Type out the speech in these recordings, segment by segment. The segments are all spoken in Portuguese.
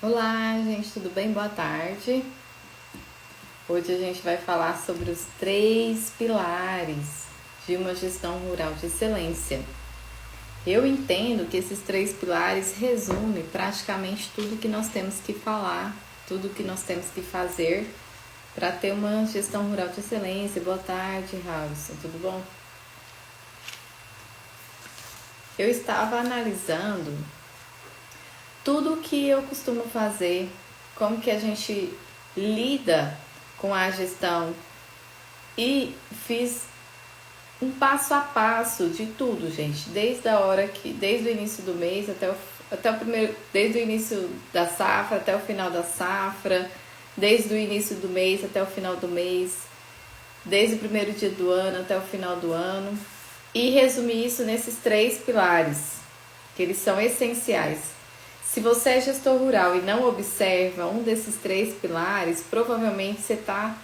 Olá, gente, tudo bem? Boa tarde. Hoje a gente vai falar sobre os 3 pilares de uma gestão rural de excelência. Eu entendo que esses 3 pilares resumem praticamente tudo que nós temos que falar, tudo que nós temos que fazer para ter uma gestão rural de excelência. Boa tarde, Raulson, tudo bom? Eu estava analisando tudo o que eu costumo fazer, como que a gente lida com a gestão e fiz um passo a passo de tudo, gente, desde o início do mês até o primeiro, desde o início da safra até o final da safra, desde o início do mês até o final do mês, desde o primeiro dia do ano até o final do ano, e resumir isso nesses 3 pilares, que eles são essenciais. Se você é gestor rural e não observa um desses 3 pilares, provavelmente você está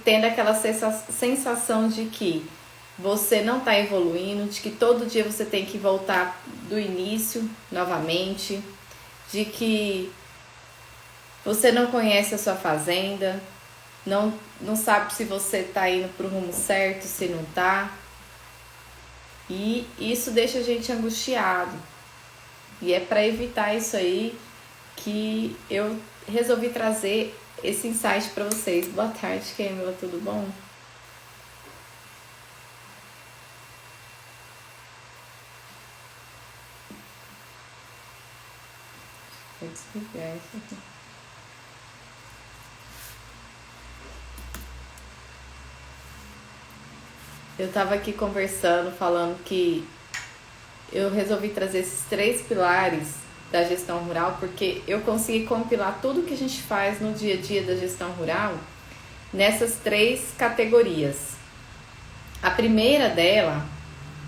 tendo aquela sensação de que você não está evoluindo, de que todo dia você tem que voltar do início novamente, de que você não conhece a sua fazenda, não sabe se você está indo para o rumo certo, se não está. E isso deixa a gente angustiado. E é para evitar isso aí que eu resolvi trazer esse insight para vocês. Boa tarde, Camila, tudo bom? Vou desligar isso aqui. Eu estava aqui conversando, falando que eu resolvi trazer esses 3 pilares da gestão rural porque eu consegui compilar tudo que a gente faz no dia a dia da gestão rural nessas 3 categorias. A primeira dela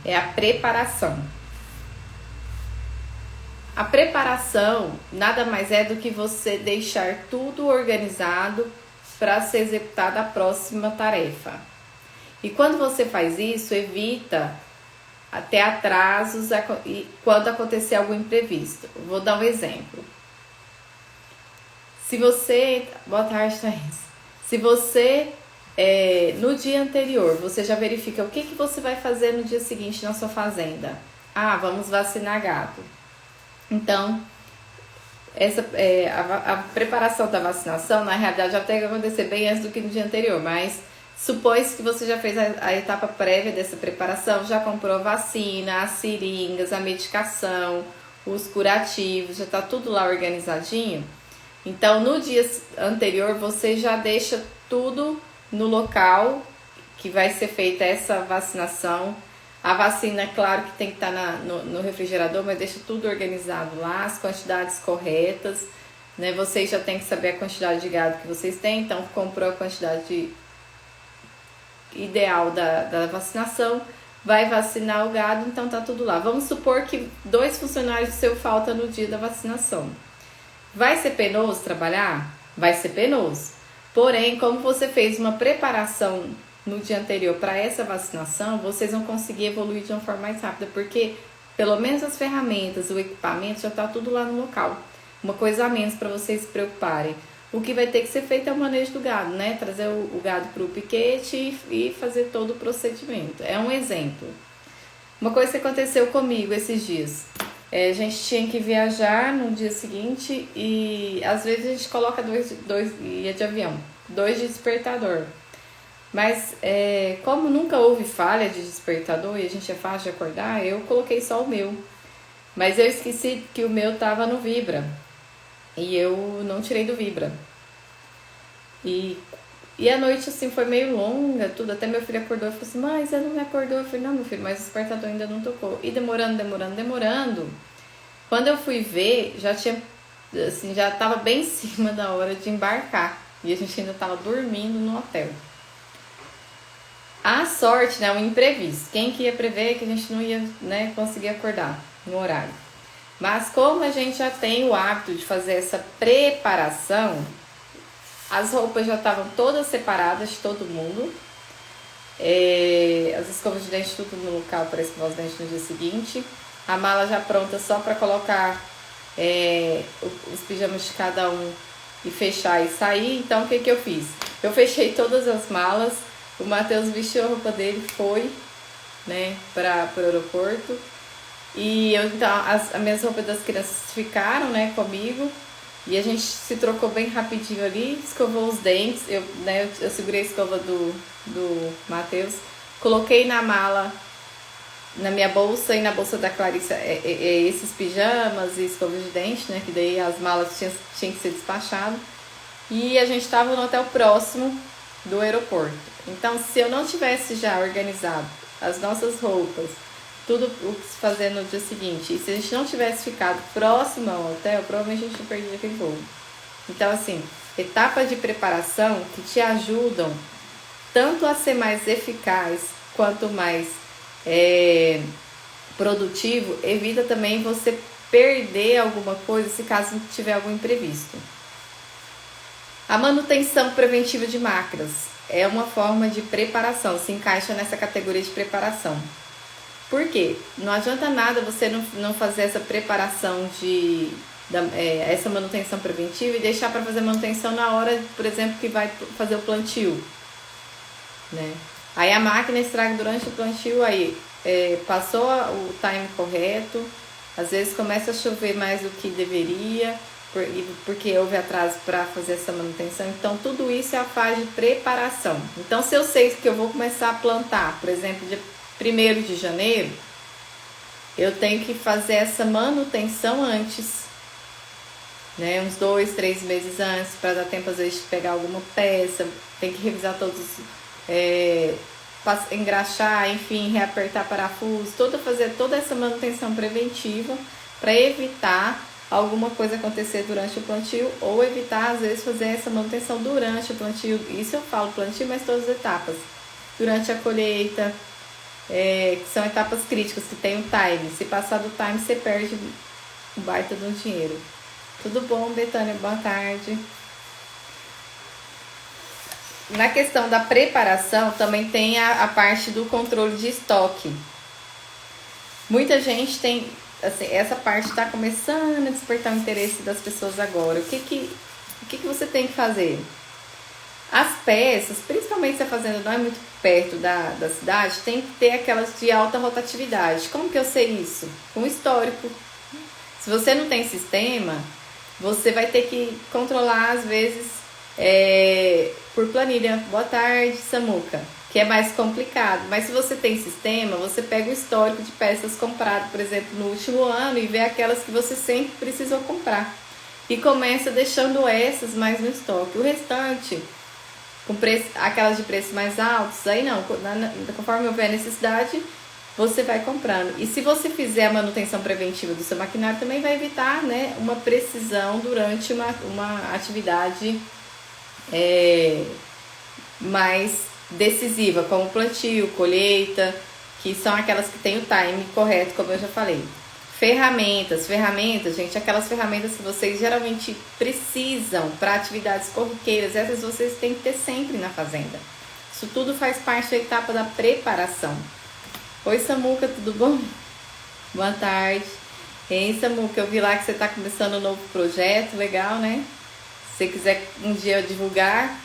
é a preparação. A preparação nada mais é do que você deixar tudo organizado para ser executada a próxima tarefa. E quando você faz isso, evita até atrasos quando acontecer algum imprevisto. Vou dar um exemplo. Se você... Boa tarde, Thaís. Se você, no dia anterior, você já verifica o que você vai fazer no dia seguinte na sua fazenda. Ah, vamos vacinar gado. Então, a preparação da vacinação, na realidade, já tem que acontecer bem antes do que no dia anterior, mas supôs que você já fez a etapa prévia dessa preparação, já comprou a vacina, as seringas, a medicação, os curativos, já está tudo lá organizadinho. Então, no dia anterior, você já deixa tudo no local que vai ser feita essa vacinação. A vacina, claro que tem que estar no refrigerador, mas deixa tudo organizado lá, as quantidades corretas, né? Vocês já têm que saber a quantidade de gado que vocês têm, então comprou a quantidade ideal da vacinação, vai vacinar o gado, então tá tudo lá. Vamos supor que 2 funcionários seu faltam no dia da vacinação. Vai ser penoso trabalhar? Vai ser penoso. Porém, como você fez uma preparação no dia anterior para essa vacinação, vocês vão conseguir evoluir de uma forma mais rápida, porque pelo menos as ferramentas, o equipamento já está tudo lá no local. Uma coisa a menos para vocês se preocuparem. O que vai ter que ser feito é o manejo do gado, né? Trazer o gado para o piquete e fazer todo o procedimento. É um exemplo. Uma coisa que aconteceu comigo esses dias. A gente tinha que viajar no dia seguinte e às vezes a gente coloca ia de avião, 2 de despertador. Mas como nunca houve falha de despertador e a gente é fácil de acordar, eu coloquei só o meu. Mas eu esqueci que o meu tava no Vibra. E eu não tirei do Vibra. E a noite, assim, foi meio longa, tudo. Até meu filho acordou e falou assim, mãe, você não me acordou? Eu falei, não, meu filho, mas o despertador ainda não tocou. E demorando. Quando eu fui ver, já tava bem em cima da hora de embarcar. E a gente ainda tava dormindo no hotel. A sorte, né, um imprevisto. Quem que ia prever que a gente não ia, né, conseguir acordar no horário? Mas como a gente já tem o hábito de fazer essa preparação, as roupas já estavam todas separadas de todo mundo. As escovas de dente tudo no local para escovar os dentes no dia seguinte. A mala já pronta só para colocar os pijamas de cada um e fechar e sair. Então o que eu fiz? Eu fechei todas as malas, o Matheus vestiu a roupa dele, foi, né, para o aeroporto. E então as minhas roupas das crianças ficaram, né, comigo. E a gente se trocou bem rapidinho ali, escovou os dentes. Eu segurei a escova do Matheus, coloquei na mala, na minha bolsa, e na bolsa da Clarissa esses pijamas e escovas de dente, né? Que daí as malas tinham que ser despachadas. E a gente estava no hotel próximo do aeroporto. Então, se eu não tivesse já organizado as nossas roupas, tudo o que se fazer no dia seguinte, e se a gente não tivesse ficado próximo ao hotel, provavelmente a gente perdia aquele voo. Então, assim, etapas de preparação que te ajudam tanto a ser mais eficaz quanto mais produtivo, evita também você perder alguma coisa se caso tiver algum imprevisto. A manutenção preventiva de máquinas é uma forma de preparação, se encaixa nessa categoria de preparação. Por quê? Não adianta nada você não fazer essa preparação essa manutenção preventiva e deixar para fazer manutenção na hora, por exemplo, que vai fazer o plantio, né? Aí a máquina estraga durante o plantio, aí passou o time correto, às vezes começa a chover mais do que deveria, porque houve atraso para fazer essa manutenção. Então tudo isso é a fase de preparação. Então se eu sei que eu vou começar a plantar, por exemplo, dia 1º de janeiro, eu tenho que fazer essa manutenção antes, né? Uns 2, 3 meses antes, para dar tempo às vezes de pegar alguma peça, tem que revisar todos, engraxar, enfim, reapertar parafuso, fazer toda essa manutenção preventiva para evitar alguma coisa acontecer durante o plantio, ou evitar às vezes fazer essa manutenção durante o plantio. Isso eu falo plantio, mas todas as etapas, durante a colheita, que são etapas críticas, que tem um time. Se passar do time, você perde um baita do dinheiro. Tudo bom, Betânia? Boa tarde. Na questão da preparação, também tem a parte do controle de estoque. Muita gente tem, assim, essa parte está começando a despertar o interesse das pessoas agora. O que você tem que fazer? As peças, principalmente se a fazenda não é muito perto da cidade, tem que ter aquelas de alta rotatividade. Como que eu sei isso? Com histórico. Se você não tem sistema, você vai ter que controlar, às vezes, por planilha. Boa tarde, Samuca. Que é mais complicado. Mas se você tem sistema, você pega o histórico de peças compradas, por exemplo, no último ano, e vê aquelas que você sempre precisou comprar. E começa deixando essas mais no estoque. O restante, com preço, aquelas de preços mais altos, aí não, conforme houver necessidade, você vai comprando. E se você fizer a manutenção preventiva do seu maquinário, também vai evitar, né, uma precisão durante uma atividade mais decisiva, como plantio, colheita, que são aquelas que tem o time correto, como eu já falei. Ferramentas, gente, aquelas ferramentas que vocês geralmente precisam para atividades corriqueiras, essas vocês têm que ter sempre na fazenda. Isso tudo faz parte da etapa da preparação. Oi, Samuca, tudo bom? Boa tarde. Ei, Samuca, eu vi lá que você está começando um novo projeto, legal, né? Se você quiser um dia divulgar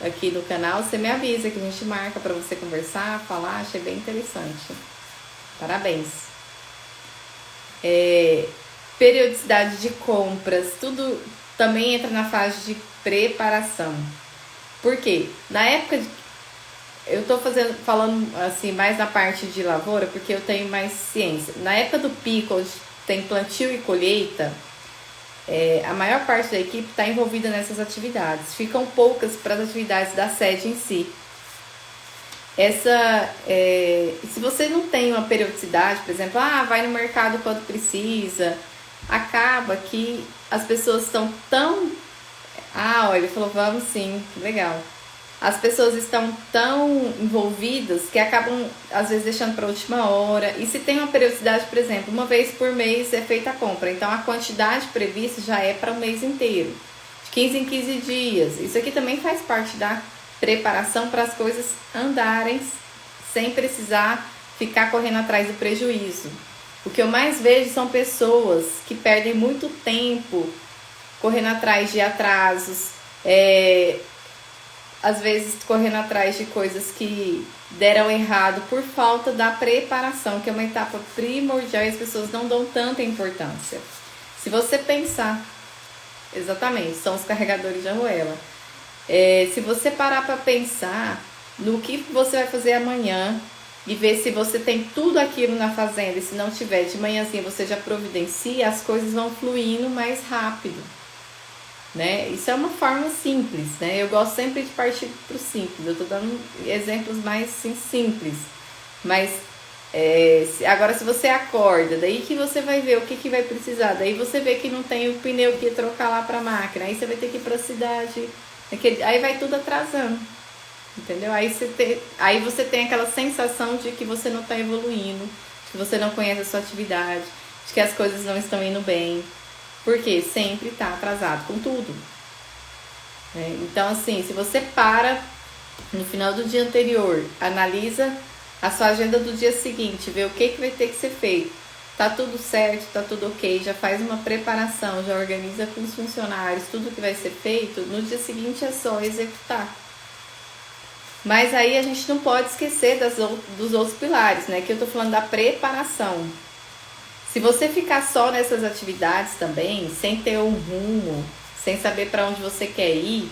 aqui no canal, você me avisa que a gente marca para você conversar, falar, achei bem interessante. Parabéns. Periodicidade de compras, tudo também entra na fase de preparação. Por quê? Na época eu tô falando assim mais na parte de lavoura, porque eu tenho mais ciência. Na época do pico, onde tem plantio e colheita, a maior parte da equipe está envolvida nessas atividades. Ficam poucas para as atividades da sede em si. Se você não tem uma periodicidade, por exemplo, vai no mercado quando precisa, acaba que as pessoas estão tão... olha, ele falou, vamos sim, legal. As pessoas estão tão envolvidas que acabam, às vezes, deixando para a última hora. E se tem uma periodicidade, por exemplo, uma vez por mês é feita a compra. Então, a quantidade prevista já é para o mês inteiro. De 15 em 15 dias. Isso aqui também faz parte da preparação para as coisas andarem sem precisar ficar correndo atrás do prejuízo. O que eu mais vejo são pessoas que perdem muito tempo correndo atrás de atrasos, às vezes correndo atrás de coisas que deram errado por falta da preparação, que é uma etapa primordial e as pessoas não dão tanta importância. Se você pensar, exatamente, são os carregadores de arruela. Se você parar para pensar no que você vai fazer amanhã e ver se você tem tudo aquilo na fazenda, e se não tiver, de manhãzinha você já providencia, as coisas vão fluindo mais rápido, né? Isso é uma forma simples, né? Eu gosto sempre de partir para o simples, eu tô dando exemplos mais simples, mas agora se você acorda, daí que você vai ver o que vai precisar, daí você vê que não tem o pneu que ia trocar lá para a máquina, aí você vai ter que ir para a cidade, aí vai tudo atrasando, entendeu? Aí você tem aquela sensação de que você não está evoluindo, de que você não conhece a sua atividade, de que as coisas não estão indo bem, porque sempre está atrasado com tudo, né? Então, assim, se você para no final do dia anterior, analisa a sua agenda do dia seguinte, vê o que vai ter que ser feito, tá tudo certo, tá tudo ok, já faz uma preparação, já organiza com os funcionários tudo que vai ser feito, no dia seguinte é só executar. Mas aí a gente não pode esquecer dos outros pilares, né? Que eu tô falando da preparação. Se você ficar só nessas atividades também, sem ter um rumo, sem saber para onde você quer ir,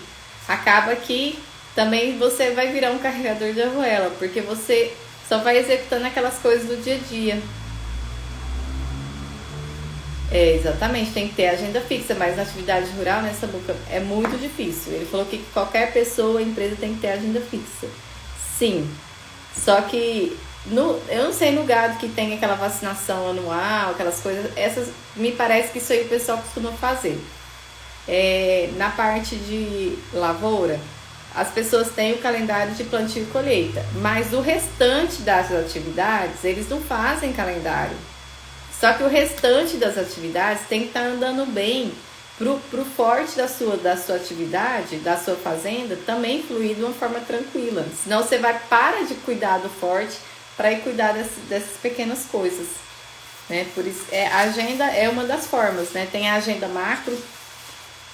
acaba que também você vai virar um carregador de arruela, porque você só vai executando aquelas coisas do dia a dia. Exatamente, tem que ter agenda fixa, mas na atividade rural, nessa boca, é muito difícil. Ele falou que qualquer pessoa, empresa tem que ter agenda fixa. Sim, só que eu não sei no gado que tem aquela vacinação anual, aquelas coisas, essas me parece que isso aí o pessoal costuma fazer. Na parte de lavoura, as pessoas têm o calendário de plantio e colheita, mas o restante das atividades, eles não fazem calendário. Só que o restante das atividades tem que estar andando bem pro forte da sua atividade, da sua fazenda, também fluir de uma forma tranquila. Senão você para de cuidar do forte para ir cuidar dessas pequenas coisas, né? Por isso, a agenda é uma das formas, né? Tem a agenda macro,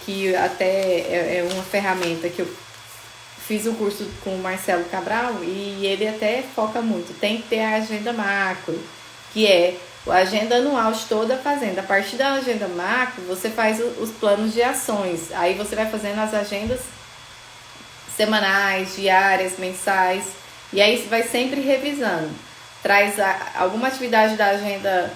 que até é uma ferramenta que eu fiz um curso com o Marcelo Cabral e ele até foca muito. Tem que ter a agenda macro, que é a agenda anual de toda a fazenda. A partir da agenda macro, você faz os planos de ações. Aí você vai fazendo as agendas semanais, diárias, mensais. E aí você vai sempre revisando. Traz alguma atividade da agenda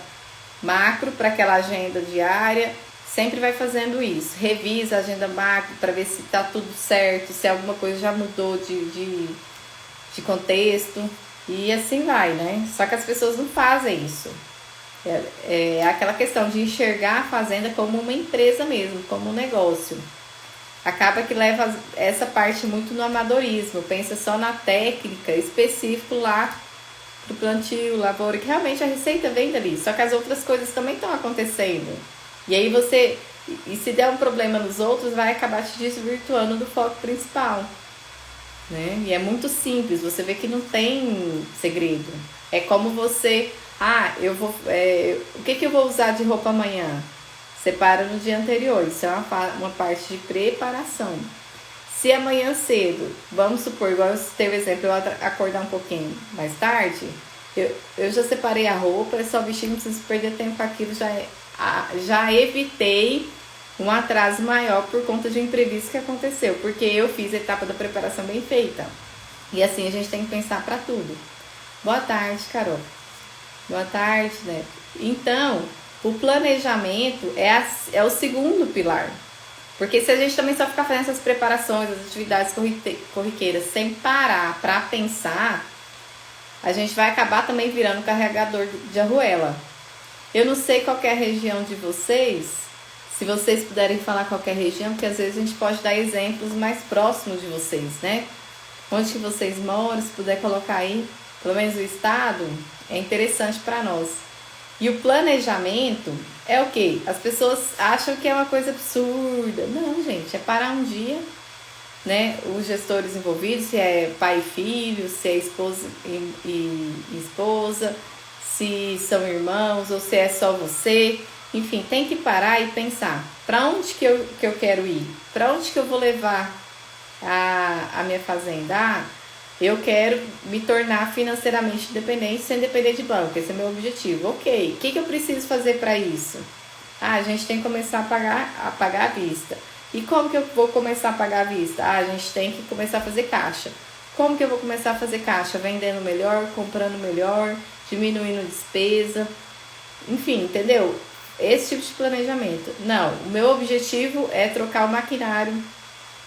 macro para aquela agenda diária. Sempre vai fazendo isso. Revisa a agenda macro para ver se está tudo certo, se alguma coisa já mudou de contexto. E assim vai, né? Só que as pessoas não fazem isso. É aquela questão de enxergar a fazenda como uma empresa mesmo, como um negócio. Acaba que leva essa parte muito no amadorismo, pensa só na técnica específica lá pro plantio, lavoura, que realmente a receita vem dali, só que as outras coisas também estão acontecendo. E aí e se der um problema nos outros, vai acabar te desvirtuando do foco principal, né? E é muito simples, você vê que não tem segredo. É como você... o que eu vou usar de roupa amanhã? Separa no dia anterior, isso é uma parte de preparação. Se amanhã cedo, vamos supor, igual eu teve o exemplo, eu acordar um pouquinho mais tarde, eu já separei a roupa, é só vestir, não preciso perder tempo com aquilo, já evitei um atraso maior por conta de um imprevisto que aconteceu, porque eu fiz a etapa da preparação bem feita. E assim a gente tem que pensar para tudo. Boa tarde, Carol. Boa tarde, né? Então, o planejamento é o segundo pilar. Porque se a gente também só ficar fazendo essas preparações, as atividades corriqueiras, sem parar para pensar, a gente vai acabar também virando carregador de arruela. Eu não sei qual é a região de vocês, se vocês puderem falar qual é a região, porque às vezes a gente pode dar exemplos mais próximos de vocês, né? Onde que vocês moram, se puder colocar aí, pelo menos o estado, é interessante para nós. E o planejamento é o quê? As pessoas acham que é uma coisa absurda. Não, gente, é parar um dia, né? Os gestores envolvidos, se é pai e filho, se é esposa e esposa, se são irmãos ou se é só você. Enfim, tem que parar e pensar, para onde que eu quero ir? Para onde que eu vou levar a minha fazenda? Ah, eu quero me tornar financeiramente independente sem depender de banco, esse é meu objetivo. Ok, o que eu preciso fazer para isso? Ah, a gente tem que começar a pagar à vista. E como que eu vou começar a pagar à vista? Ah, a gente tem que começar a fazer caixa. Como que eu vou começar a fazer caixa? Vendendo melhor, comprando melhor, diminuindo despesa. Enfim, entendeu? Esse tipo de planejamento. Não, o meu objetivo é trocar o maquinário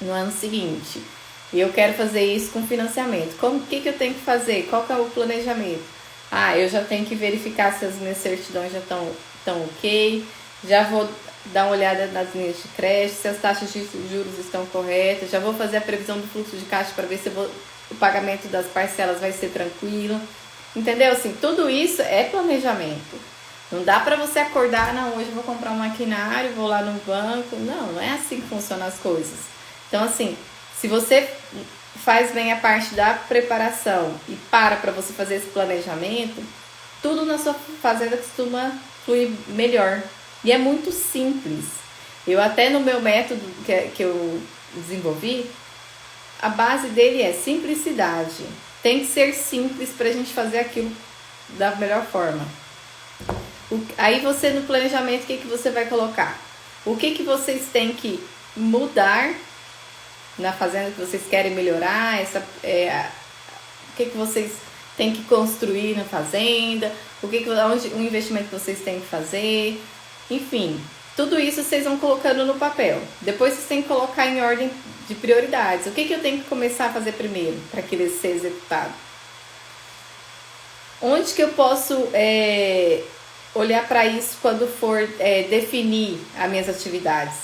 no ano seguinte. E eu quero fazer isso com financiamento. O que eu tenho que fazer? Qual que é o planejamento? Ah, eu já tenho que verificar se as minhas certidões já estão ok. Já vou dar uma olhada nas linhas de crédito, se as taxas de juros estão corretas. Já vou fazer a previsão do fluxo de caixa para ver se o pagamento das parcelas vai ser tranquilo. Entendeu? Assim, tudo isso é planejamento. Não dá para você acordar, não, hoje eu vou comprar um maquinário, vou lá no banco. Não, não é assim que funcionam as coisas. Então, assim, se você faz bem a parte da preparação e para você fazer esse planejamento, tudo na sua fazenda costuma fluir melhor. E é muito simples. Eu até no meu método que eu desenvolvi, a base dele é simplicidade. Tem que ser simples para a gente fazer aquilo da melhor forma. Aí você no planejamento, o que você vai colocar? O que vocês têm que mudar na fazenda que vocês querem melhorar? O que vocês têm que construir na fazenda? Onde o investimento que vocês têm que fazer? Enfim, tudo isso vocês vão colocando no papel. Depois vocês têm que colocar em ordem de prioridades. O que eu tenho que começar a fazer primeiro para que ele seja executado? Onde que eu posso olhar para isso quando for definir as minhas atividades?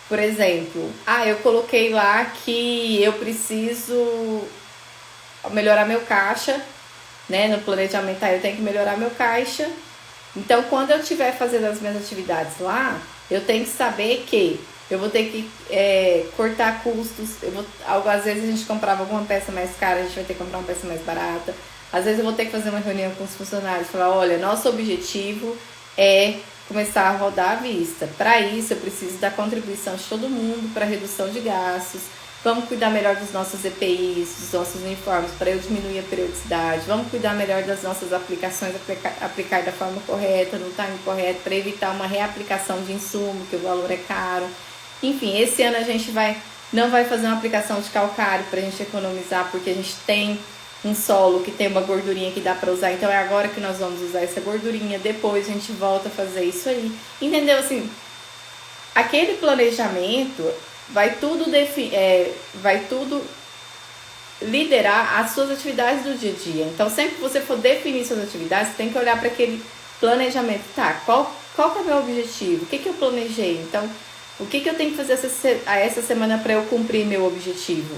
Por exemplo, eu coloquei lá que eu preciso melhorar meu caixa, né? No planejamento eu tenho que melhorar meu caixa. Então, quando eu estiver fazendo as minhas atividades lá, eu tenho que saber que eu vou ter que cortar custos. Às vezes a gente comprava alguma peça mais cara, a gente vai ter que comprar uma peça mais barata. Às vezes eu vou ter que fazer uma reunião com os funcionários e falar, olha, nosso objetivo é começar a rodar à vista. Para isso, eu preciso da contribuição de todo mundo para redução de gastos. Vamos cuidar melhor dos nossos EPIs, dos nossos uniformes, para eu diminuir a periodicidade. Vamos cuidar melhor das nossas aplicações, aplicar da forma correta, no time correto, para evitar uma reaplicação de insumo, que o valor é caro. Enfim, esse ano a gente não vai fazer uma aplicação de calcário para a gente economizar, porque a gente tem um solo que tem uma gordurinha que dá para usar, então é agora que nós vamos usar essa gordurinha, depois a gente volta a fazer isso aí. Entendeu? Assim, aquele planejamento vai tudo liderar as suas atividades do dia a dia. Então, sempre que você for definir suas atividades, você tem que olhar para aquele planejamento. Tá, qual que é o meu objetivo? O que eu planejei? Então, o que eu tenho que fazer essa semana para eu cumprir meu objetivo?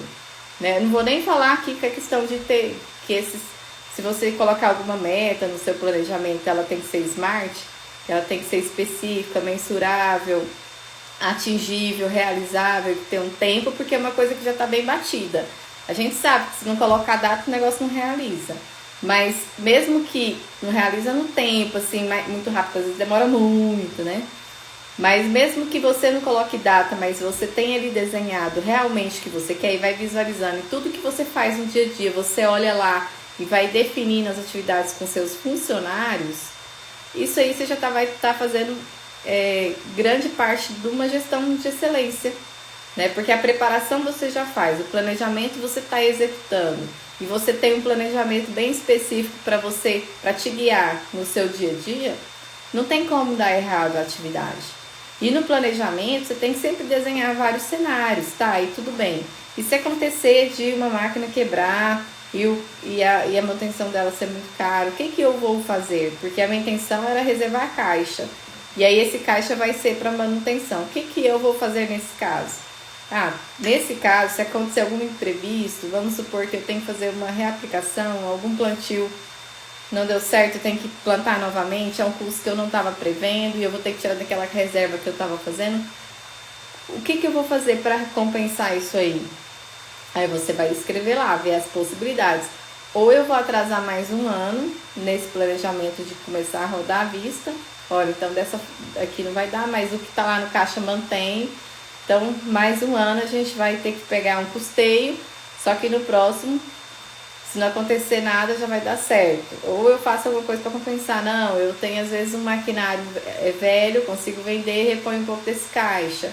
Né? Eu não vou nem falar aqui que a questão de ter se você colocar alguma meta no seu planejamento, ela tem que ser smart, ela tem que ser específica, mensurável, atingível, realizável, ter um tempo, porque é uma coisa que já está bem batida. A gente sabe que se não colocar data, o negócio não realiza. Mas mesmo que não realiza no tempo, assim, muito rápido, às vezes demora muito, né? Mas mesmo que você não coloque data, mas você tenha ali desenhado realmente o que você quer e vai visualizando, e tudo que você faz no dia a dia, você olha lá e vai definindo as atividades com seus funcionários, isso aí você já vai estar fazendo grande parte de uma gestão de excelência, né? Porque a preparação você já faz, o planejamento você está executando, e você tem um planejamento bem específico para te guiar no seu dia a dia, não tem como dar errado a atividade. E no planejamento, você tem que sempre desenhar vários cenários, tá? E tudo bem. E se acontecer de uma máquina quebrar e a manutenção dela ser muito cara, o que eu vou fazer? Porque a minha intenção era reservar a caixa. E aí esse caixa vai ser para manutenção. O que eu vou fazer nesse caso? Nesse caso, se acontecer algum imprevisto, vamos supor que eu tenho que fazer uma reaplicação, algum plantio não deu certo, eu tenho que plantar novamente, é um custo que eu não estava prevendo e eu vou ter que tirar daquela reserva que eu estava fazendo. O que eu vou fazer para compensar isso aí? Aí você vai escrever lá, ver as possibilidades. ou eu vou atrasar mais um ano nesse planejamento de começar a rodar à vista. Olha, então dessa aqui não vai dar, mas o que está lá no caixa mantém. Então, mais um ano a gente vai ter que pegar um custeio, só que no próximo, se não acontecer nada, já vai dar certo. Ou eu faço alguma coisa para compensar. Não, eu tenho às vezes um maquinário velho, consigo vender e reponho um pouco desse caixa.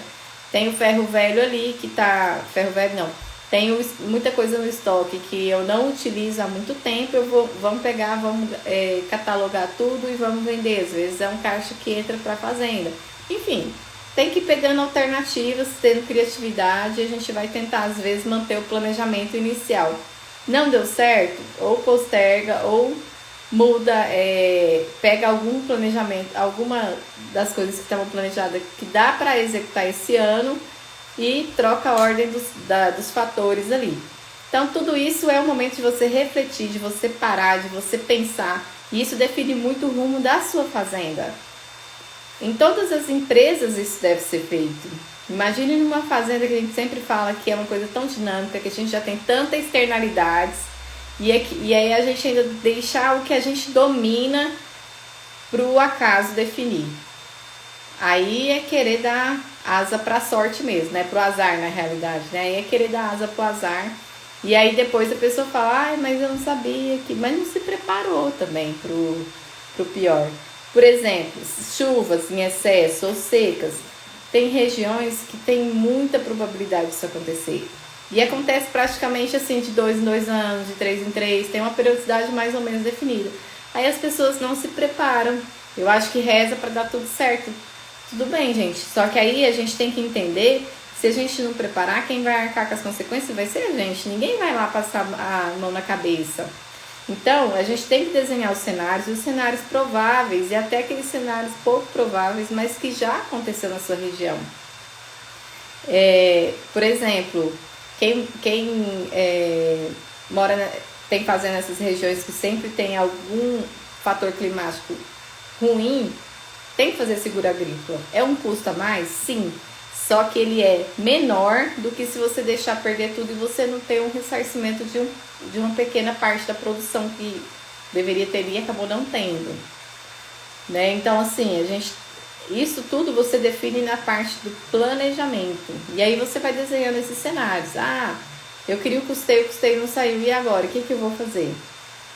Tem o ferro velho ali que tá... Ferro velho não. Tenho muita coisa no estoque que eu não utilizo há muito tempo. Vamos pegar, vamos catalogar tudo e vamos vender. Às vezes é um caixa que entra para a fazenda. Enfim, tem que ir pegando alternativas, tendo criatividade. A gente vai tentar às vezes manter o planejamento inicial. Não deu certo, ou posterga, ou muda, pega algum planejamento, alguma das coisas que estavam planejadas que dá para executar esse ano e troca a ordem dos fatores ali. Então, tudo isso é o momento de você refletir, de você parar, de você pensar. E isso define muito o rumo da sua fazenda. Em todas as empresas isso deve ser feito. Imagine numa fazenda que a gente sempre fala que é uma coisa tão dinâmica, que a gente já tem tantas externalidades, e aí a gente ainda deixar o que a gente domina para o acaso definir. Aí é querer dar asa para a sorte mesmo, né? Para o azar, na realidade, né? Aí é querer dar asa para o azar. E aí depois a pessoa fala, mas eu não sabia que... Mas não se preparou também pro pior. Por exemplo, chuvas em excesso ou secas. Tem regiões que tem muita probabilidade disso acontecer. E acontece praticamente assim, de 2 em 2 anos, de 3 em 3, tem uma periodicidade mais ou menos definida. Aí as pessoas não se preparam. Eu acho que reza para dar tudo certo. Tudo bem, gente. Só que aí a gente tem que entender, se a gente não preparar, quem vai arcar com as consequências vai ser a gente. Ninguém vai lá passar a mão na cabeça. Então, a gente tem que desenhar os cenários prováveis e até aqueles cenários pouco prováveis, mas que já aconteceu na sua região. Por exemplo, quem tem fazenda nessas regiões que sempre tem algum fator climático ruim, tem que fazer seguro agrícola. É um custo a mais? Sim. Só que ele é menor do que se você deixar perder tudo e você não ter um ressarcimento de uma pequena parte da produção que deveria ter e acabou não tendo. Né? Então, assim, isso tudo você define na parte do planejamento. E aí você vai desenhando esses cenários. Eu queria o custeio não saiu, e agora? O que eu vou fazer?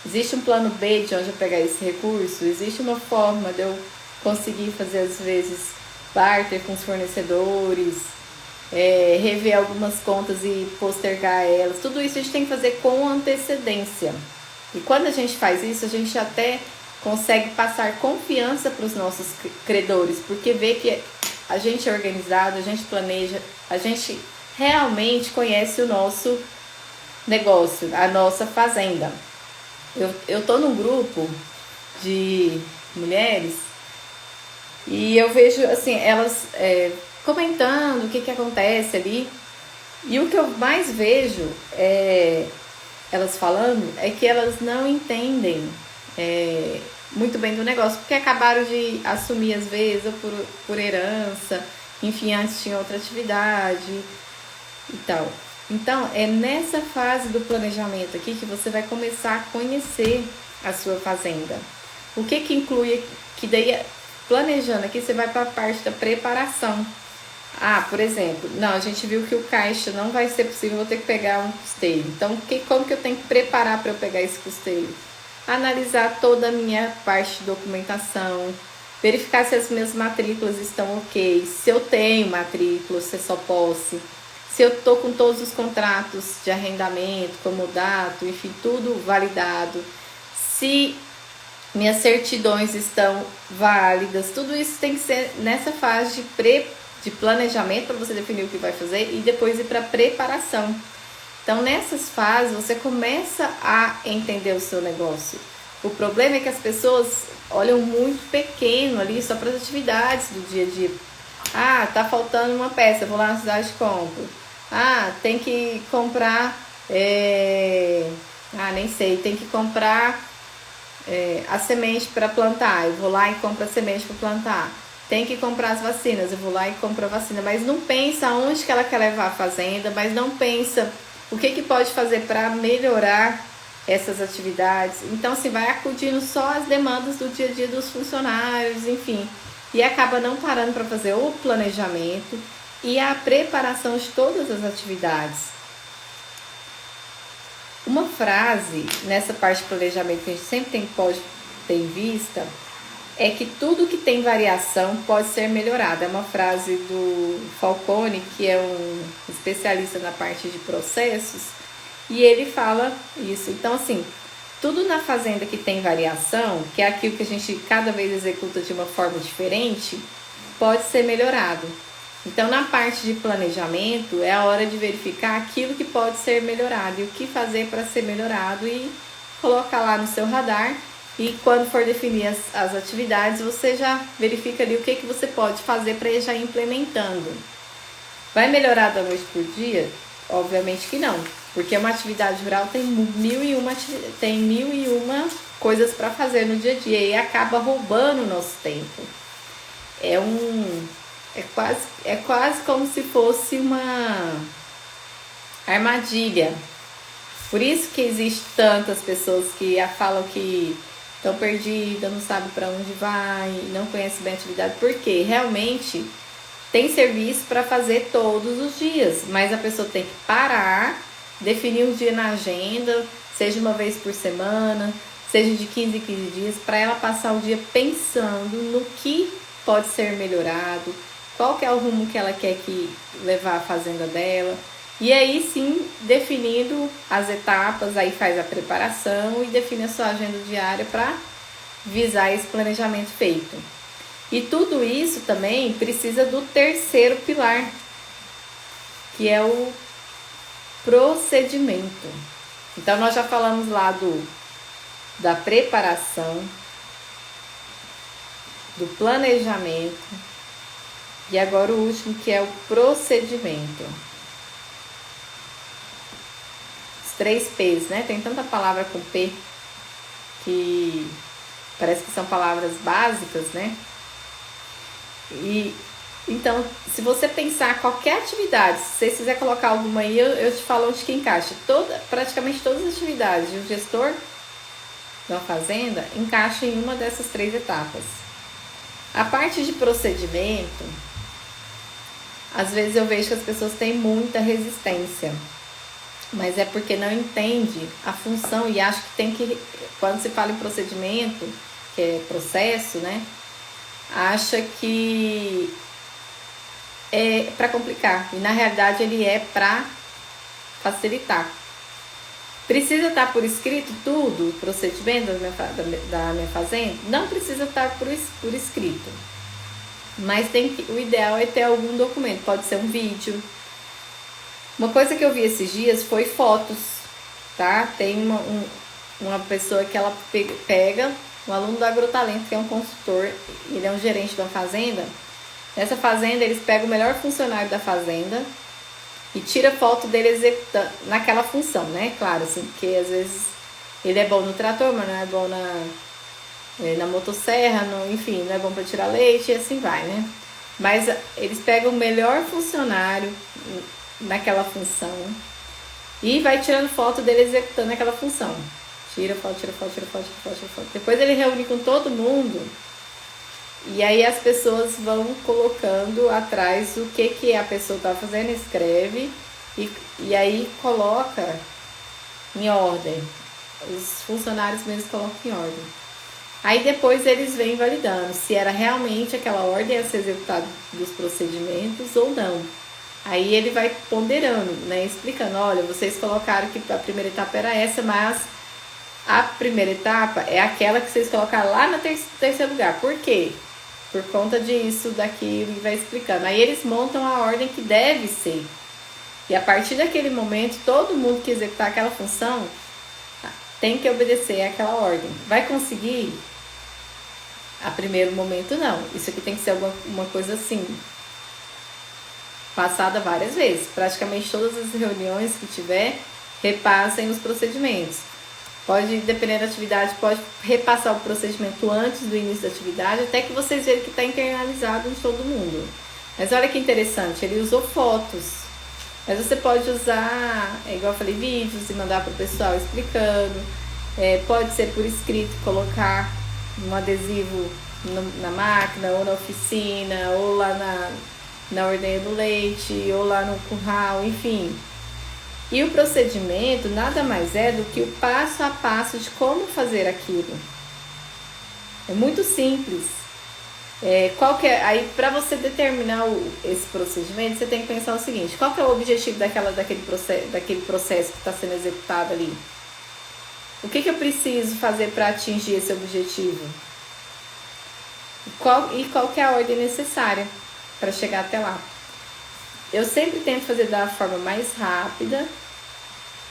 Existe um plano B de onde eu pegar esse recurso? Existe uma forma de eu conseguir fazer, às vezes, barter com os fornecedores, rever algumas contas e postergar elas. Tudo isso a gente tem que fazer com antecedência. E quando a gente faz isso, a gente até consegue passar confiança para os nossos credores, porque vê que a gente é organizado, a gente planeja, a gente realmente conhece o nosso negócio, a nossa fazenda. Eu tô num grupo de mulheres e eu vejo assim, elas comentando o que acontece ali. E o que eu mais vejo elas falando é que elas não entendem muito bem do negócio, porque acabaram de assumir às vezes, ou por herança, enfim, antes tinha outra atividade e tal. Então, é nessa fase do planejamento aqui que você vai começar a conhecer a sua fazenda. O que inclui, que daí, planejando aqui, você vai para a parte da preparação. Por exemplo, a gente viu que o caixa não vai ser possível, eu vou ter que pegar um custeio. Então, como que eu tenho que preparar para eu pegar esse custeio? Analisar toda a minha parte de documentação, verificar se as minhas matrículas estão ok, se eu tenho matrícula, se é só posse, se eu estou com todos os contratos de arrendamento, comodato, enfim, tudo validado, se minhas certidões estão válidas. Tudo isso tem que ser nessa fase de planejamento para você definir o que vai fazer e depois ir para preparação. Então, nessas fases, você começa a entender o seu negócio. O problema é que as pessoas olham muito pequeno ali só para as atividades do dia a dia. Tá faltando uma peça, vou lá na cidade e compro. Tem que comprar, nem sei, tem que comprar a semente para plantar. Eu vou lá e compro a semente para plantar. Tem que comprar as vacinas, eu vou lá e compro a vacina. Mas não pensa onde que ela quer levar a fazenda, mas não pensa o que pode fazer para melhorar essas atividades. Então, assim, vai acudindo só as demandas do dia a dia dos funcionários, enfim. E acaba não parando para fazer o planejamento e a preparação de todas as atividades. Uma frase nessa parte de planejamento que a gente sempre pode ter em vista é que tudo que tem variação pode ser melhorado. É uma frase do Falcone, que é um especialista na parte de processos, e ele fala isso. Então, assim, tudo na fazenda que tem variação, que é aquilo que a gente cada vez executa de uma forma diferente, pode ser melhorado. Então, na parte de planejamento, é a hora de verificar aquilo que pode ser melhorado e o que fazer para ser melhorado e colocar lá no seu radar. E quando for definir as atividades, você já verifica ali o que você pode fazer para ir já implementando. Vai melhorar da noite por dia? Obviamente que não, porque uma atividade rural tem mil e uma coisas para fazer no dia a dia e acaba roubando o nosso tempo. É quase como se fosse uma armadilha. Por isso que existe tantas pessoas que falam que estão perdidas, não sabem para onde vai, não conhecem bem a atividade, porque realmente tem serviço para fazer todos os dias, mas a pessoa tem que parar, definir um dia na agenda, seja uma vez por semana, seja de 15 em 15 dias, para ela passar o dia pensando no que pode ser melhorado, qual que é o rumo que ela quer levar a fazenda dela. E aí sim, definindo as etapas, aí faz a preparação e define a sua agenda diária para visar esse planejamento feito. E tudo isso também precisa do terceiro pilar, que é o procedimento. Então nós já falamos lá da preparação, do planejamento, e agora o último, que é o procedimento. Os 3 P's, né? Tem tanta palavra com P que parece que são palavras básicas, né? E então, se você pensar qualquer atividade, se você quiser colocar alguma aí, eu te falo onde que encaixa. Praticamente todas as atividades de um gestor de uma fazenda encaixam em uma dessas 3 etapas. A parte de procedimento, às vezes eu vejo que as pessoas têm muita resistência, mas é porque não entende a função e acha que tem que, quando se fala em procedimento, que é processo, né? Acha que é para complicar, e na realidade ele é para facilitar. Precisa estar por escrito tudo, o procedimento da minha fazenda? Não precisa estar por escrito, mas o ideal é ter algum documento, pode ser um vídeo. Uma coisa que eu vi esses dias foi fotos, tá? Tem uma pessoa que ela pega, um aluno do Agrotalento, que é um consultor, ele é um gerente de uma fazenda. Nessa fazenda, eles pegam o melhor funcionário da fazenda e tira foto dele executando naquela função, né? Claro, assim, porque às vezes ele é bom no trator, mas não é bom na motosserra, enfim, não é bom para tirar leite e assim vai, né? Mas eles pegam o melhor funcionário naquela função e vai tirando foto dele executando aquela função. Tira foto. Depois ele reúne com todo mundo e aí as pessoas vão colocando atrás o que a pessoa está fazendo, escreve e aí coloca em ordem. Os funcionários mesmo colocam em ordem. Aí depois eles vêm validando se era realmente aquela ordem a ser executada dos procedimentos ou não. Aí ele vai ponderando, né, explicando, olha, vocês colocaram que a primeira etapa era essa, mas a primeira etapa é aquela que vocês colocaram lá no terceiro lugar. Por quê? Por conta disso, daquilo, e vai explicando. Aí eles montam a ordem que deve ser. E a partir daquele momento, todo mundo que executar aquela função tem que obedecer àquela ordem. Vai conseguir? A primeiro momento, não. Isso aqui tem que ser uma coisa assim, passada várias vezes. Praticamente todas as reuniões que tiver, repassem os procedimentos. Pode, dependendo da atividade, pode repassar o procedimento antes do início da atividade, até que vocês vejam que está internalizado em todo mundo. Mas olha que interessante, ele usou fotos. Mas você pode usar, igual eu falei, vídeos e mandar para o pessoal explicando. Pode ser por escrito, colocar um adesivo na máquina, ou na oficina, ou lá na ordenha do leite, ou lá no curral, enfim. E o procedimento nada mais é do que o passo a passo de como fazer aquilo. É muito simples. Aí, para você determinar esse procedimento, você tem que pensar o seguinte: qual que é o objetivo daquele processo que está sendo executado ali? O que eu preciso fazer para atingir esse objetivo? Qual que é a ordem necessária para chegar até lá? Eu sempre tento fazer da forma mais rápida,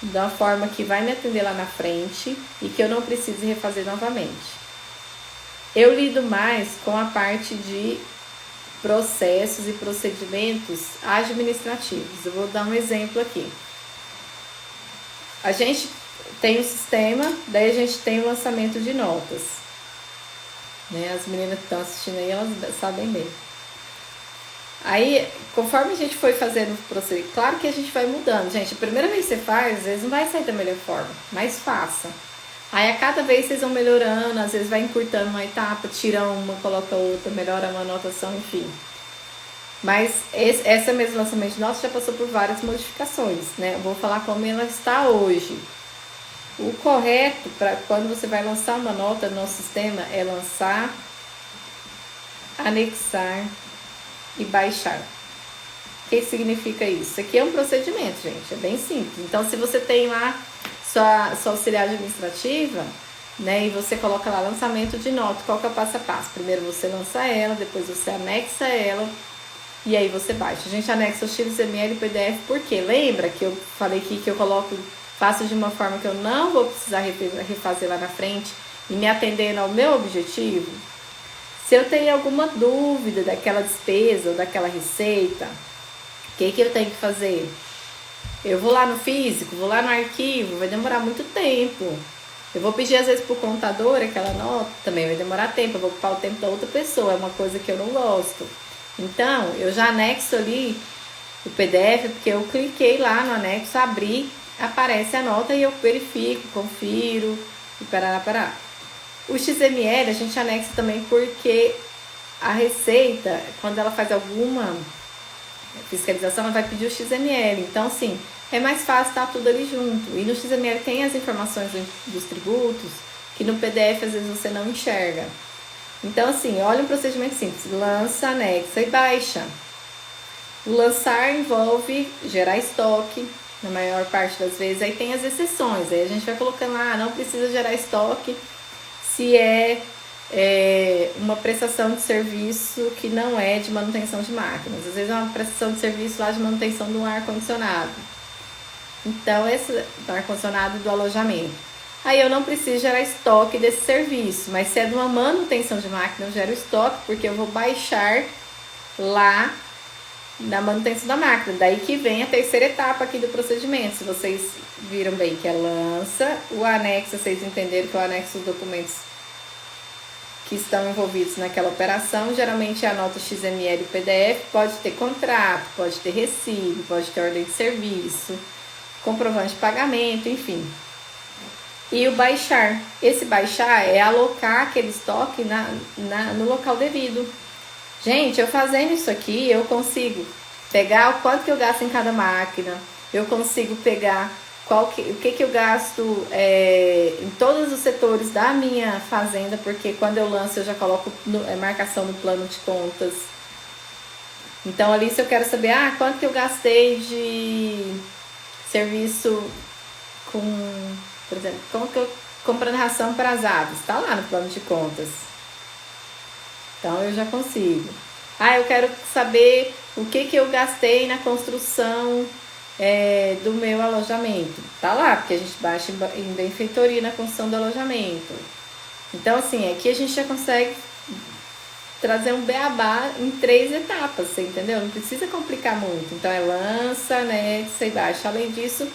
da forma que vai me atender lá na frente e que eu não precise refazer novamente. Eu lido mais com a parte de processos e procedimentos administrativos. Eu vou dar um exemplo aqui. A gente tem um sistema, daí a gente tem o lançamento de notas. As meninas que estão assistindo aí, elas sabem bem. Aí, conforme a gente foi fazendo o procedimento, claro que a gente vai mudando, gente. A primeira vez que você faz, às vezes não vai sair da melhor forma, mas faça. Aí a cada vez vocês vão melhorando, às vezes vai encurtando uma etapa, tira uma, coloca outra, melhora uma anotação, enfim. Mas essa mesmo lançamento de notas já passou por várias modificações, né? Eu vou falar como ela está hoje. O correto para quando você vai lançar uma nota no nosso sistema é lançar, anexar e baixar. O que significa isso? Isso aqui é um procedimento, gente, é bem simples. Então, se você tem lá sua auxiliar administrativa, né, e você coloca lá lançamento de nota, qual que é o passo a passo? Primeiro você lança ela, depois você anexa ela e aí você baixa. A gente anexa o XML e PDF porque lembra que eu falei aqui que eu faço de uma forma que eu não vou precisar refazer lá na frente e me atendendo ao meu objetivo? Se eu tenho alguma dúvida daquela despesa ou daquela receita, o que eu tenho que fazer? Eu vou lá no físico, vou lá no arquivo, vai demorar muito tempo. Eu vou pedir às vezes pro contador aquela nota, também vai demorar tempo, eu vou ocupar o tempo da outra pessoa, é uma coisa que eu não gosto. Então, eu já anexo ali o PDF, porque eu cliquei lá no anexo, abri, aparece a nota e eu verifico, confiro e parará. O XML a gente anexa também porque a Receita, quando ela faz alguma fiscalização, ela vai pedir o XML. Então, assim, é mais fácil estar tudo ali junto. E no XML tem as informações dos tributos que no PDF às vezes você não enxerga. Então, assim, olha um procedimento simples: lança, anexa e baixa. O lançar envolve gerar estoque, na maior parte das vezes. Aí tem as exceções, aí a gente vai colocando lá, não precisa gerar estoque se uma prestação de serviço que não é de manutenção de máquinas. Às vezes é uma prestação de serviço lá de manutenção do ar-condicionado. Então, esse do ar-condicionado do alojamento. Aí eu não preciso gerar estoque desse serviço, mas se é de uma manutenção de máquina, eu gero estoque, porque eu vou baixar lá na manutenção da máquina. Daí que vem a terceira etapa aqui do procedimento. Se vocês viram bem, que é lança, o anexo, vocês entenderam que o anexo dos documentos que estão envolvidos naquela operação, geralmente é a nota XML e PDF, pode ter contrato, pode ter recibo, pode ter ordem de serviço, comprovante de pagamento, enfim. E o baixar. Esse baixar é alocar aquele estoque no local devido. Gente, eu fazendo isso aqui, eu consigo pegar o quanto que eu gasto em cada máquina, eu consigo pegar o que eu gasto em todos os setores da minha fazenda, porque quando eu lanço eu já coloco marcação no plano de contas. Então ali, se eu quero saber quanto que eu gastei de serviço por exemplo, comprando ração para as aves, tá lá no plano de contas. Então eu já consigo. Eu quero saber o que eu gastei na construção do meu alojamento. Tá lá, porque a gente baixa em benfeitoria na construção do alojamento. Então, assim, aqui a gente já consegue trazer um beabá em 3 etapas, você entendeu? Não precisa complicar muito. Então, lança, anexa e baixa. Além disso,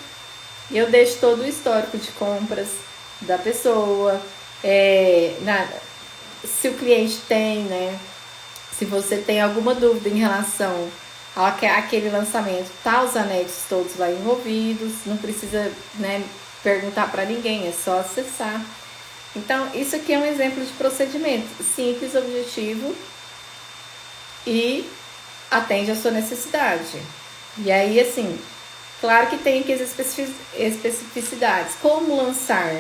eu deixo todo o histórico de compras da pessoa, se o cliente tem, né? Se você tem alguma dúvida em relação aquele lançamento, tá os anexos todos lá envolvidos, não precisa, né, perguntar para ninguém, é só acessar. Então, isso aqui é um exemplo de procedimento simples, objetivo e atende a sua necessidade. E aí, assim, claro que tem aqui as especificidades. Como lançar?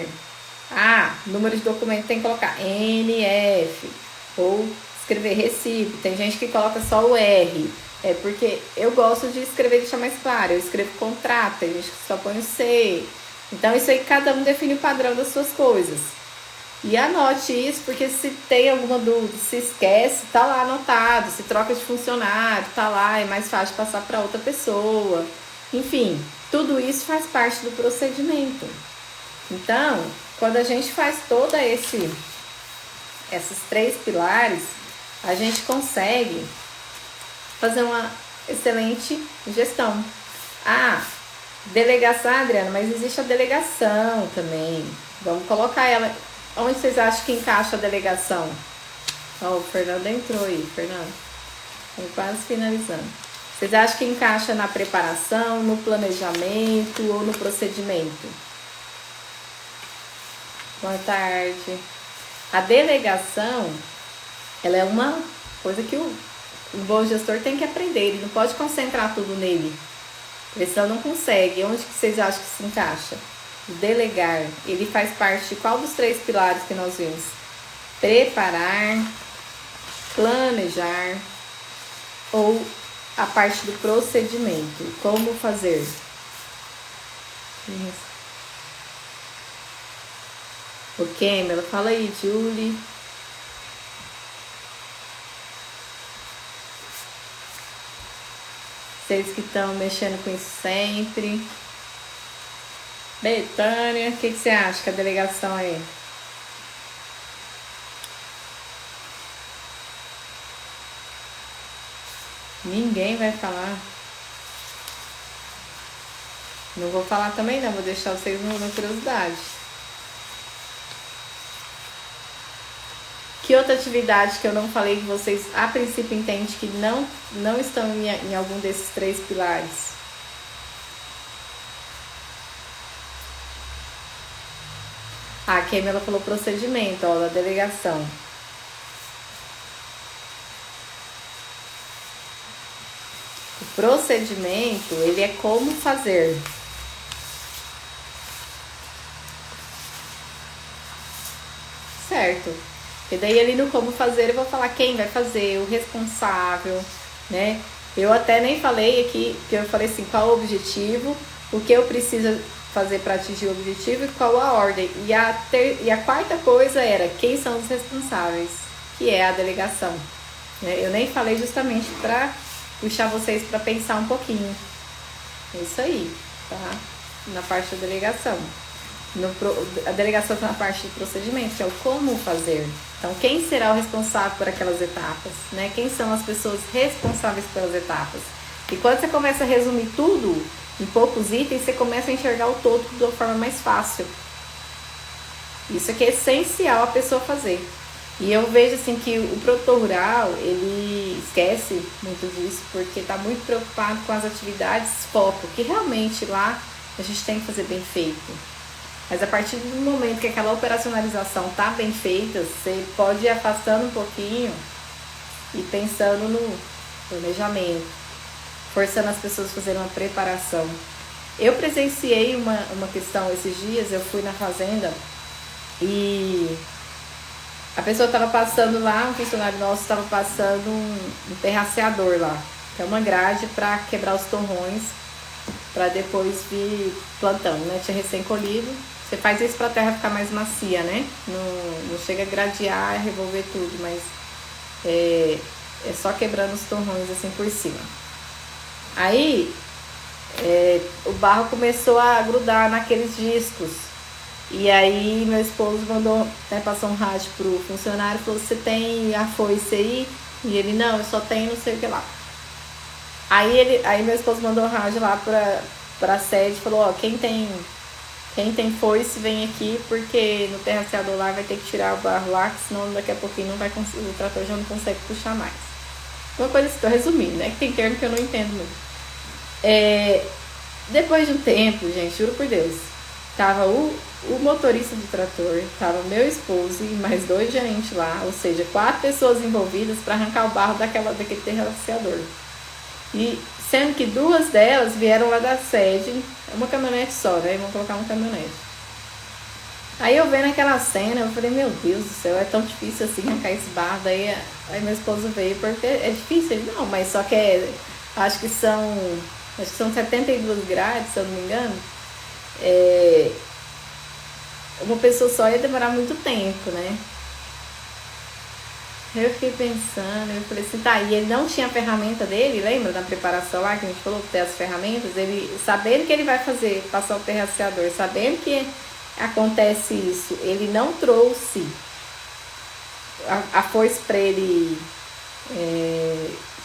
Número de documento tem que colocar NF ou escrever recibo. Tem gente que coloca só o R. É porque eu gosto de escrever e deixar mais claro. Eu escrevo contrato, tem gente que só põe o C. Então, isso aí cada um define o padrão das suas coisas. E anote isso, porque se tem alguma dúvida, se esquece, tá lá anotado. Se troca de funcionário, tá lá, é mais fácil passar para outra pessoa. Enfim, tudo isso faz parte do procedimento. Então, quando a gente faz toda esses 3 pilares, a gente consegue fazer uma excelente gestão. Delegação, Adriana, mas existe a delegação também. Vamos colocar ela. Onde vocês acham que encaixa a delegação? O Fernando entrou aí, Fernando. Estamos quase finalizando. Vocês acham que encaixa na preparação, no planejamento ou no procedimento? Boa tarde. A delegação, ela é uma coisa que o bom gestor tem que aprender. Ele não pode concentrar tudo nele. Porque senão não consegue. Onde que vocês acham que se encaixa? Delegar, ele faz parte de qual dos 3 pilares que nós vimos? Preparar, planejar ou a parte do procedimento? Como fazer? O Cameron, fala aí, Julie. Vocês que estão mexendo com isso sempre. Betânia, o que você acha que a delegação aí? Ninguém vai falar. Não vou falar também não, vou deixar vocês na curiosidade. Que outra atividade que eu não falei que vocês a princípio entendem que não estão em algum desses 3 pilares? A Camila falou procedimento, da delegação. O procedimento, ele é como fazer. Certo. E daí ali no como fazer eu vou falar quem vai fazer, o responsável, né? Eu até nem falei aqui, que eu falei assim, qual o objetivo, o que eu preciso fazer para atingir o objetivo e qual a ordem. E a quarta coisa era quem são os responsáveis, que é a delegação. Eu nem falei justamente para puxar vocês para pensar um pouquinho. É isso aí, tá? Na parte da delegação. A delegação está na parte do procedimento, que é o como fazer. Então, quem será o responsável por aquelas etapas, né? Quem são as pessoas responsáveis pelas etapas? E quando você começa a resumir tudo em poucos itens, você começa a enxergar o todo de uma forma mais fácil. Isso aqui é essencial a pessoa fazer. E eu vejo assim que o produtor rural, ele esquece muito disso, porque está muito preocupado com as atividades foco, que realmente lá a gente tem que fazer bem feito. Mas a partir do momento que aquela operacionalização está bem feita, você pode ir afastando um pouquinho e pensando no planejamento, forçando as pessoas a fazerem uma preparação. Eu presenciei uma questão esses dias, eu fui na fazenda e a pessoa estava passando lá, um funcionário nosso estava passando um terraceador lá, que é uma grade para quebrar os torrões, para depois vir plantando, né? Tinha recém-colhido. Você faz isso para a terra ficar mais macia, né? Não chega a gradear, revolver tudo, mas é só quebrando os torrões assim por cima. Aí o barro começou a grudar naqueles discos. E aí meu esposo mandou, né, passou um rádio pro funcionário e falou, você tem a foice aí? E ele, não, eu só tenho não sei o que lá. Aí meu esposo mandou um rádio lá pra sede e falou, quem tem foice vem aqui, porque no terraceador lá vai ter que tirar o barro lá, que senão daqui a pouquinho não vai conseguir, o trator já não consegue puxar mais. Uma coisa assim, tô resumindo, né? Que tem termo que eu não entendo muito. Depois de um tempo, gente, juro por Deus, tava o motorista do trator, tava meu esposo e mais 2 gerentes lá, ou seja, 4 pessoas envolvidas para arrancar o barro daquele terraceador. E sendo que 2 delas vieram lá da sede, uma caminhonete só, né? Vamos colocar uma caminhonete. Aí eu vendo aquela cena, eu falei, meu Deus do céu, é tão difícil assim arrancar esse barro. Aí meu esposo veio, porque é difícil. Ele, não, mas só que acho que são 72 grades, se eu não me engano. Uma pessoa só ia demorar muito tempo, né? Eu fiquei pensando, eu falei assim, tá, e ele não tinha a ferramenta dele, lembra da preparação lá que a gente falou que tem as ferramentas? Ele, sabendo que ele vai fazer, passar o terraceador, sabendo que acontece isso, ele não trouxe a foice para ele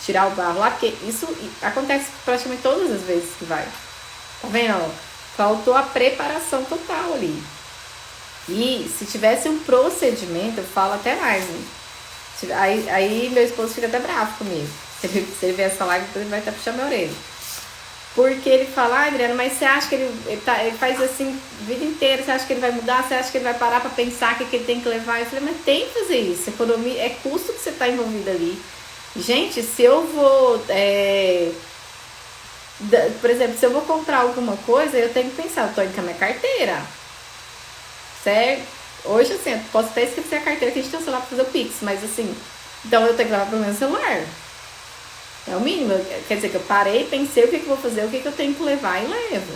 tirar o barro lá, porque isso acontece praticamente todas as vezes que vai. Tá vendo? Ó, faltou a preparação total ali. E se tivesse um procedimento, eu falo até mais, né? Aí meu esposo fica até bravo comigo. Se ele ver essa live, ele vai até puxar minha orelha. Porque ele fala, Adriana, mas você acha que ele faz assim a vida inteira, você acha que ele vai mudar, você acha que ele vai parar pra pensar o que ele tem que levar? Eu falei, mas tem que fazer isso, economia, é custo que você tá envolvido ali. Gente, se eu vou, por exemplo, se eu vou comprar alguma coisa, eu tenho que pensar, eu tô indo com a minha carteira, certo? Hoje, assim, eu posso até esquecer a carteira que a gente tem o celular pra fazer o Pix, mas assim, então eu tenho que levar pelo menos o celular. É o mínimo, quer dizer que eu parei, pensei o que eu vou fazer, o que eu tenho que levar e levo.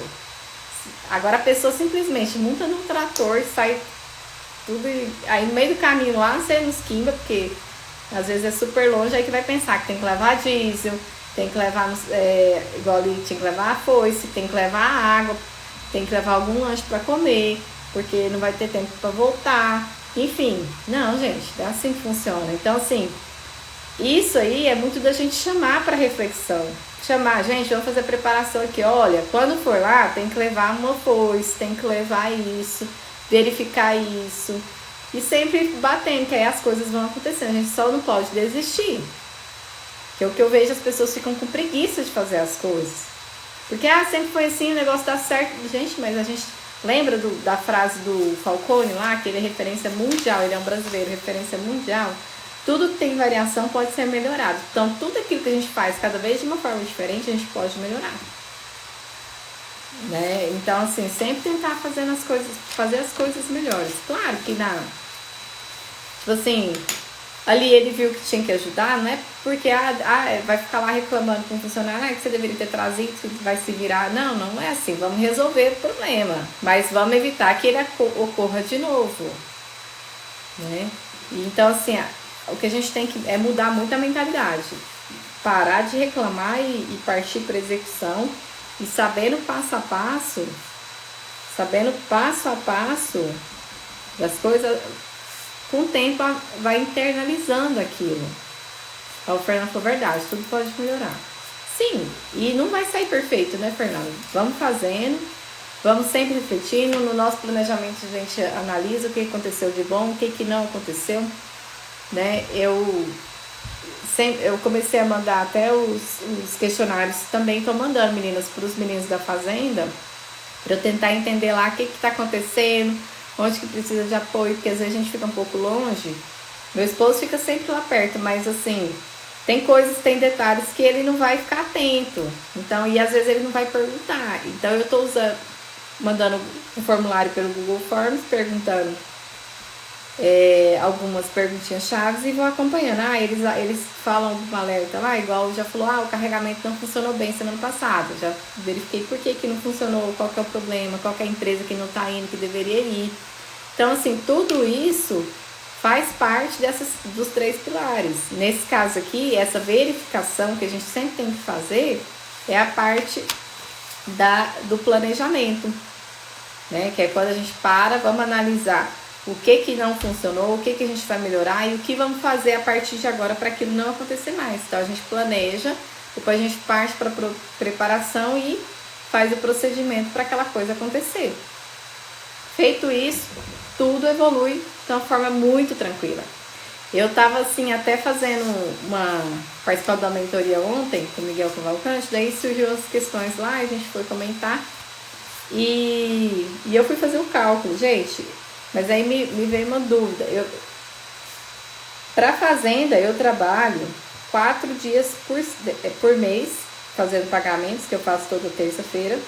Agora a pessoa simplesmente monta num trator, sai tudo, aí no meio do caminho lá você não esquimba, porque às vezes é super longe, aí que vai pensar que tem que levar diesel, tem que levar, igual ali, tinha que levar a foice, tem que levar a água, tem que levar algum lanche para comer, porque não vai ter tempo para voltar. Enfim, não, gente, é assim que funciona. Então, assim, isso aí é muito da gente chamar para reflexão. Chamar, gente, vamos fazer a preparação aqui. Olha, quando for lá, tem que levar uma foice, tem que levar isso, verificar isso. E sempre batendo, que aí as coisas vão acontecendo. A gente só não pode desistir. Que é o que eu vejo, as pessoas ficam com preguiça de fazer as coisas. Porque, sempre foi assim, o negócio dá certo. Gente, mas a gente lembra da frase do Falcone lá, que ele é referência mundial, ele é um brasileiro, referência mundial. Tudo que tem variação pode ser melhorado. Então, tudo aquilo que a gente faz cada vez de uma forma diferente, a gente pode melhorar. Né? Então, assim, sempre tentar fazer as coisas melhores. Claro que tipo assim, ali ele viu que tinha que ajudar, não é porque vai ficar lá reclamando com o funcionário, que você deveria ter trazido, que vai se virar. Não, não é assim. Vamos resolver o problema, mas vamos evitar que ele ocorra de novo. Né? Então, assim, o que a gente tem que é mudar muito a mentalidade. Parar de reclamar e partir para execução. E sabendo passo a passo das coisas, com o tempo vai internalizando aquilo. O Fernando falou verdade, tudo pode melhorar. Sim, e não vai sair perfeito, né, Fernando? Vamos fazendo, vamos sempre refletindo. No nosso planejamento a gente analisa o que aconteceu de bom, o que não aconteceu. Né? Eu comecei a mandar até os questionários, também estou mandando, meninas, para os meninos da fazenda, para eu tentar entender lá o que está acontecendo, onde que precisa de apoio, porque às vezes a gente fica um pouco longe. Meu esposo fica sempre lá perto, mas assim, tem detalhes que ele não vai ficar atento, então, e às vezes ele não vai perguntar. Então eu estou mandando um formulário pelo Google Forms, perguntando algumas perguntinhas chaves e vou acompanhando. Eles falam algum alerta lá, igual já falou, o carregamento não funcionou bem semana passada. Já verifiquei por que não funcionou, qual que é o problema, qual que é a empresa que não está indo, que deveria ir. Então, assim, tudo isso faz parte dos 3 pilares. Nesse caso aqui, essa verificação que a gente sempre tem que fazer é a parte do planejamento, né? Que é quando a gente vamos analisar o que não funcionou, o que a gente vai melhorar e o que vamos fazer a partir de agora para aquilo não acontecer mais. Então a gente planeja, depois a gente parte para preparação e faz o procedimento para aquela coisa acontecer. Feito isso, tudo evolui de uma forma muito tranquila. Eu tava assim, até participando da mentoria ontem com o Miguel Cavalcante, daí surgiu as questões lá, a gente foi comentar e eu fui fazer o cálculo, gente, mas aí me veio uma dúvida. Pra fazenda eu trabalho 4 dias por mês, fazendo pagamentos, que eu faço toda terça-feira.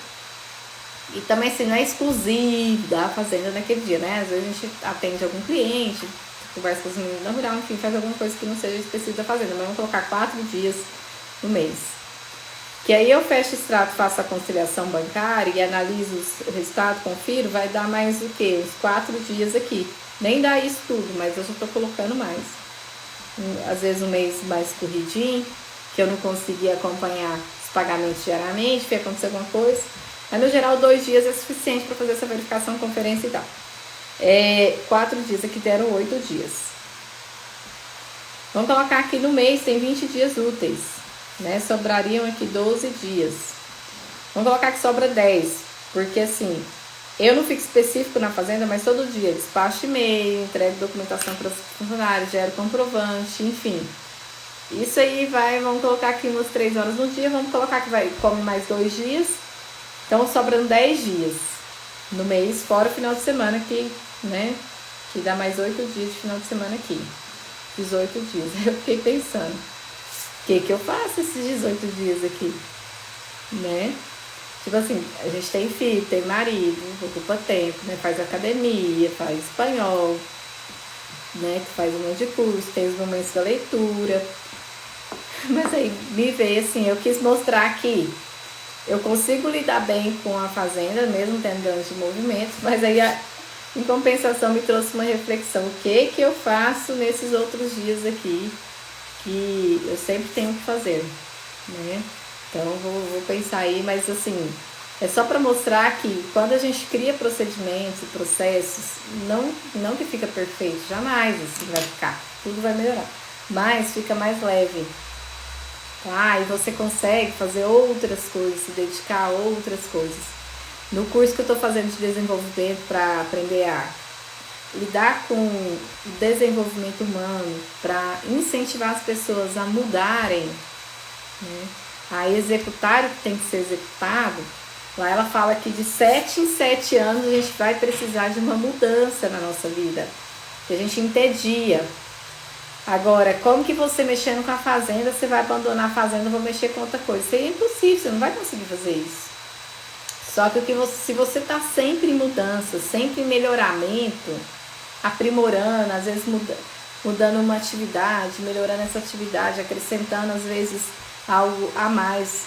E também assim, não é exclusivo da fazenda naquele dia, né? Às vezes a gente atende algum cliente, conversa com os meninos da rural, enfim, faz alguma coisa que não seja específica da fazenda. Mas vamos colocar 4 dias no mês. Que aí eu fecho o extrato, faço a conciliação bancária e analiso o resultado, confiro, vai dar mais o quê? Uns 4 dias aqui. Nem dá isso tudo, mas eu já tô colocando mais. Às vezes um mês mais corridinho, que eu não consegui acompanhar os pagamentos diariamente, que aconteceu alguma coisa. Mas no geral 2 dias é suficiente para fazer essa verificação, conferência e tal. 4 dias aqui deram 8 dias. Vamos colocar aqui no mês, tem 20 dias úteis, né? Sobrariam aqui 12 dias. Vamos colocar que sobra 10, porque assim, eu não fico específico na fazenda, mas todo dia despacho e-mail, entrego documentação para os funcionários, gero comprovante, enfim. Isso aí vamos colocar aqui umas 3 horas no dia, vamos colocar que come mais 2 dias. Então, sobrando 10 dias no mês, fora o final de semana, que dá mais 8 dias de final de semana aqui. 18 dias. Eu fiquei pensando, o que eu faço esses 18 dias aqui? Né? Tipo assim, a gente tem filho, tem marido, ocupa tempo, né? Faz academia, faz espanhol, né? Que faz um monte de curso, tem os momentos da leitura. Mas aí me veio assim, eu quis mostrar que eu consigo lidar bem com a fazenda, mesmo tendo grandes movimentos, mas aí em compensação me trouxe uma reflexão. O que eu faço nesses outros dias aqui que eu sempre tenho que fazer, né? Então vou pensar aí, mas assim, é só para mostrar que quando a gente cria procedimentos e processos, não que fica perfeito, jamais assim vai ficar, tudo vai melhorar, mas fica mais leve. E você consegue fazer outras coisas, se dedicar a outras coisas. No curso que eu estou fazendo de desenvolvimento para aprender a lidar com o desenvolvimento humano, para incentivar as pessoas a mudarem, né, a executar o que tem que ser executado, lá ela fala que de 7 em 7 anos a gente vai precisar de uma mudança na nossa vida, que a gente entedia. Agora, como que você mexendo com a fazenda, você vai abandonar a fazenda e vou mexer com outra coisa? Isso aí é impossível, você não vai conseguir fazer isso. Só que se você está sempre em mudança, sempre em melhoramento, aprimorando, às vezes mudando uma atividade, melhorando essa atividade, acrescentando às vezes algo a mais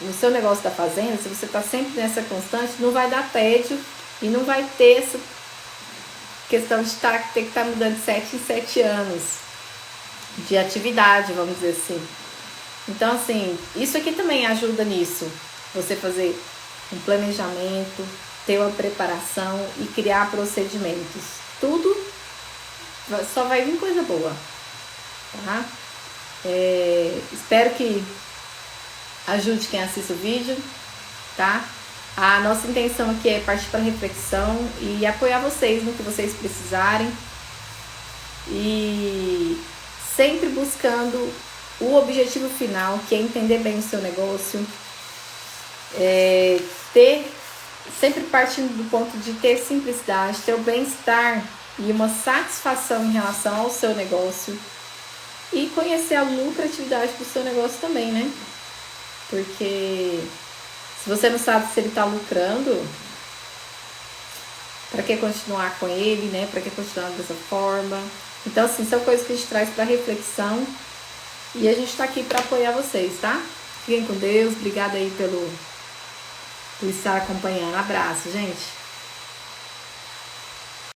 no seu negócio da fazenda, se você está sempre nessa constante, não vai dar tédio e não vai ter essa questão de ter que estar mudando de 7 em 7 anos de atividade, vamos dizer assim. Então, assim, isso aqui também ajuda nisso. Você fazer um planejamento, ter uma preparação e criar procedimentos. Tudo só vai vir coisa boa, tá? Espero que ajude quem assiste o vídeo, tá? A nossa intenção aqui é partir para reflexão e apoiar vocês no que vocês precisarem. E sempre buscando o objetivo final, que é entender bem o seu negócio, sempre partindo do ponto de ter simplicidade, ter o bem-estar e uma satisfação em relação ao seu negócio e conhecer a lucratividade do seu negócio também, né? Porque se você não sabe se ele está lucrando, para que continuar com ele, né? Para que continuar dessa forma? Então, assim, são coisas que a gente traz para reflexão e a gente está aqui para apoiar vocês, tá? Fiquem com Deus, obrigada aí por estar acompanhando. Abraço, gente!